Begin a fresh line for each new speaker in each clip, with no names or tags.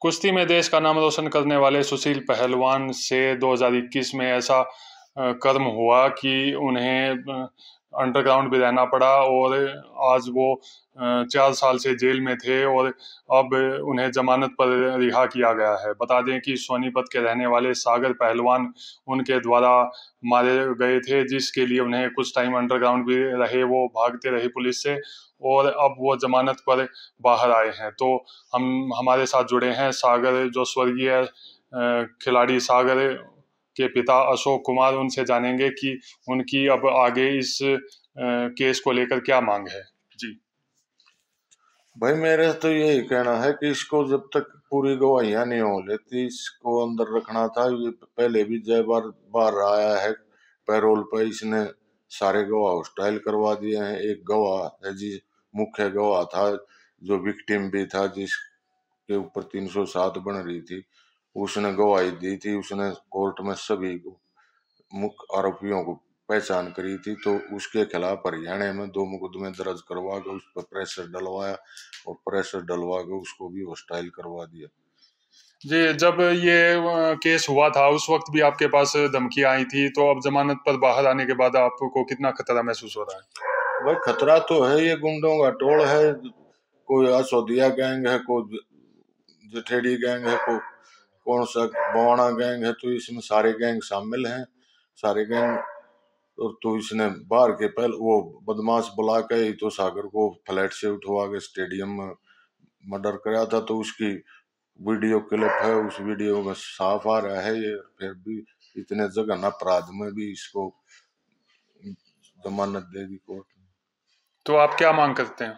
कुश्ती में देश का नाम रोशन करने वाले सुशील पहलवान से 2021 में ऐसा कर्म हुआ कि उन्हें अंडरग्राउंड भी रहना पड़ा और आज वो 4 साल से जेल में थे और अब उन्हें जमानत पर रिहा किया गया है। बता दें कि सोनीपत के रहने वाले सागर पहलवान उनके द्वारा मारे गए थे, जिसके लिए उन्हें कुछ टाइम अंडरग्राउंड भी रहे, वो भागते रहे पुलिस से और अब वो जमानत पर बाहर आए हैं। तो हम हमारे साथ जुड़े हैं सागर, जो स्वर्गीय खिलाड़ी सागर के पिता अशोक कुमार। उनसे जानेंगे कि उनकी अब आगे इस केस को लेकर क्या मांग है। जी
भाई, मेरे तो यही कहना है कि इसको जब तक पूरी गवाहियां नहीं हो लेती इसको अंदर रखना था। ये पहले भी जय बार बाहर आया है पैरोल पर, इसने सारे गवाह हॉस्टाइल करवा दिए हैं। एक गवाह है जी, मुख्य गवाह था, जो विक्टिम भी था, जिसके ऊपर 307 बन रही थी, उसने गवाही दी थी। उसने कोर्ट में सभी मुख्य आरोपियों को पहचान करी थी, तो उसके खिलाफ हरियाणा में 2 मुकदमे दर्ज करवा के उस पर प्रेशर डलवाया और प्रेशर डलवा के उसको भी हॉस्टाइल करवा दिया।
जी, जब ये केस हुआ था उस वक्त भी आपके पास धमकियां आई थी, तो अब जमानत पर बाहर आने के बाद आपको कितना खतरा महसूस हो रहा है?
भाई, खतरा तो है, ये गुंडों का टोल है। कोई असोदिया गैंग है, कोई जठेड़ी गैंग है, कोई कौन सा बवाना गैंग है, तो इसमें सारे गैंग शामिल हैं, सारे गैंग। और तो इसने बाहर के पहले वो बदमाश बुला के ही तो सागर को फ्लैट से उठवा के स्टेडियम में मर्डर कराया था। तो उसकी वीडियो क्लिप है, उस वीडियो में साफ आ रहा है ये। फिर भी इतने जघन्य अपराध में भी इसको जमानत देगी कोर्ट।
तो आप क्या मांग करते हैं?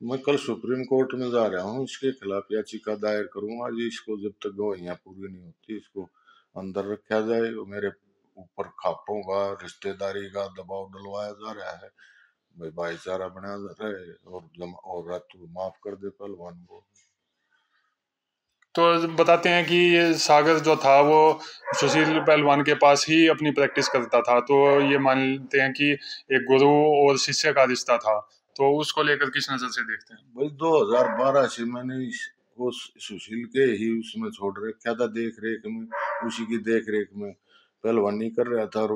मैं कल सुप्रीम कोर्ट में जा रहा हूँ, इसके खिलाफ याचिका दायर करूंगा जी। इसको जब तक गवाहियां पूरी नहीं होती इसको अंदर रखा जाए। मेरे ऊपर खापों का, रिश्तेदारी का दबाव डलवाया जा रहा है। भाई, भाईचारा बना रहे और रात को माफ कर दे पहलवान को।
तो बताते हैं कि ये सागर जो था वो सुशील पहलवान के पास ही अपनी प्रैक्टिस करता था, तो ये मानते हैं कि एक गुरु और शिष्य का रिश्ता था। तो उसको लेकर किस नजर से देखते हैं?
भाई, 2012 से मैंने वो सुशील के ही उसमें छोड़ रखा था, देख रेख में, उसी की देख रेख में पहलवानी कर रहा था। और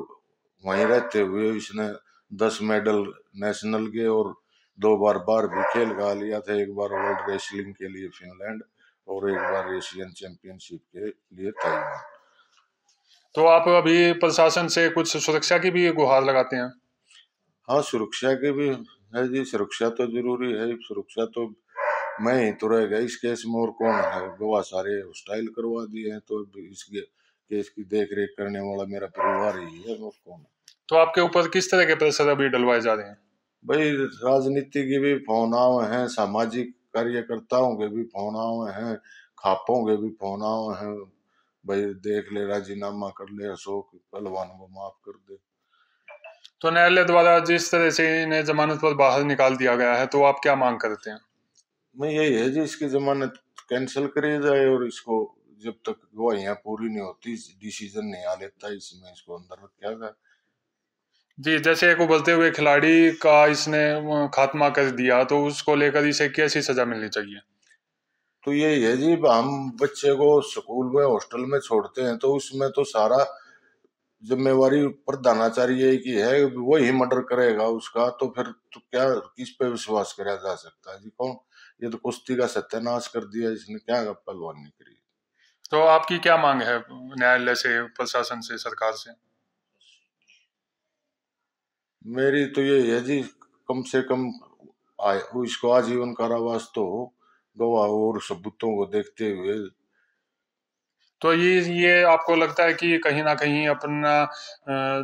वहीं रहते हुए इसने 10 मेडल नेशनल के और 2 बार बार भी खेल का लिया था। एक बार वर्ल्ड रेसलिंग के लिए फिनलैंड और एक बार एशियन चैंपियनशिप के लिए ताइवान।
तो आप अभी प्रशासन से कुछ सुरक्षा की भी गुहार लगाते हैं?
हाँ, सुरक्षा के भी है जी। सुरक्षा तो जरूरी है, सुरक्षा तो मैं ही तो रहेगा इस केस में, और कौन है। गवाह सारे हॉस्टाइल करवा दिए हैं, तो इसके केस की देख रेख करने वाला मेरा परिवार ही है, और कौन।
तो आपके ऊपर किस तरह के प्रेशर अभी डलवाए जा रहे हैं?
भाई, राजनीति के भी फोन आए हैं, सामाजिक कार्यकर्ताओं के भी फोन आए हैं, खापों के भी फोन आए हैं। भाई, देख ले, राजीनामा कर ले, अशोक पहलवान को माफ कर दे।
तो न्यायालय द्वारा जिस तरह से इन्हें जमानत पर बाहर निकाल दिया गया है, तो आप क्या मांग करते हैं?
मैं यही है जी, इसकी जमानत कैंसिल करी जाए और इसको जब तक गवाहियां पूरी नहीं होती डिसीजन नहीं आ लेता इसमें, इसको अंदर रखा जाए।
जी, जैसे एक उभरते हुए खिलाड़ी का इसने खात्मा कर दिया, तो उसको लेकर इसे कैसी सजा मिलनी चाहिए?
तो यही है जी, हम बच्चे को स्कूल में हॉस्टल में छोड़ते हैं तो उसमें तो सारा जिम्मेवारी प्रधानाचार्य की है, वही मर्डर करेगा उसका। तो फिर तो क्या, किस पे विश्वास करा जा सकता है जी? कौन? ये तो कुश्ती का सत्यानाश कर दिया इसने, क्या पहलवानी करी।
तो आपकी क्या मांग है न्यायालय से, प्रशासन से, सरकार से?
मेरी तो ये है जी, कम से कम आए इसको आजीवन कारावास तो हो, गवाह और सबूतों को देखते हुए।
तो ये आपको लगता है कि कहीं ना कहीं अपना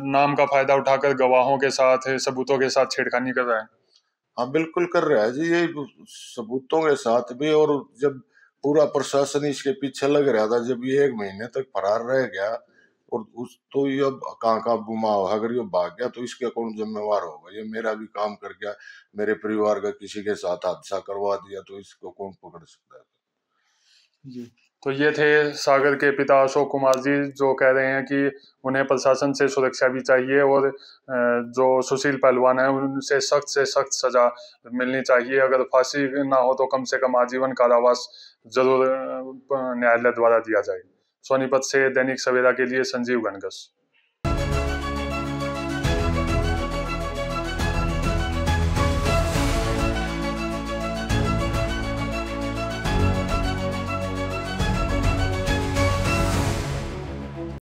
नाम का फायदा उठाकर गवाहों के साथ, सबूतों के साथ छेड़खानी कर रहा है?
हाँ, बिल्कुल कर रहा है जी, ये सबूतों के साथ भी। और जब पूरा प्रशासन इसके पीछे लग रहा था, जब ये 1 महीने तक फरार रह गया, और उस तो ये अब कहाँ का घुमा, अगर ये भाग गया तो इसका कौन जिम्मेवार होगा? ये मेरा भी काम कर गया, मेरे परिवार का किसी के साथ हादसा करवा दिया, तो इसको कौन पकड़ सकता है?
जी, तो ये थे सागर के पिता अशोक कुमार जी, जो कह रहे हैं कि उन्हें प्रशासन से सुरक्षा भी चाहिए और जो सुशील पहलवान है उनसे सख्त सजा मिलनी चाहिए। अगर फांसी ना हो तो कम से कम आजीवन कारावास जरूर न्यायालय द्वारा दिया जाए। सोनीपत से दैनिक सवेरा के लिए संजीव गणगस।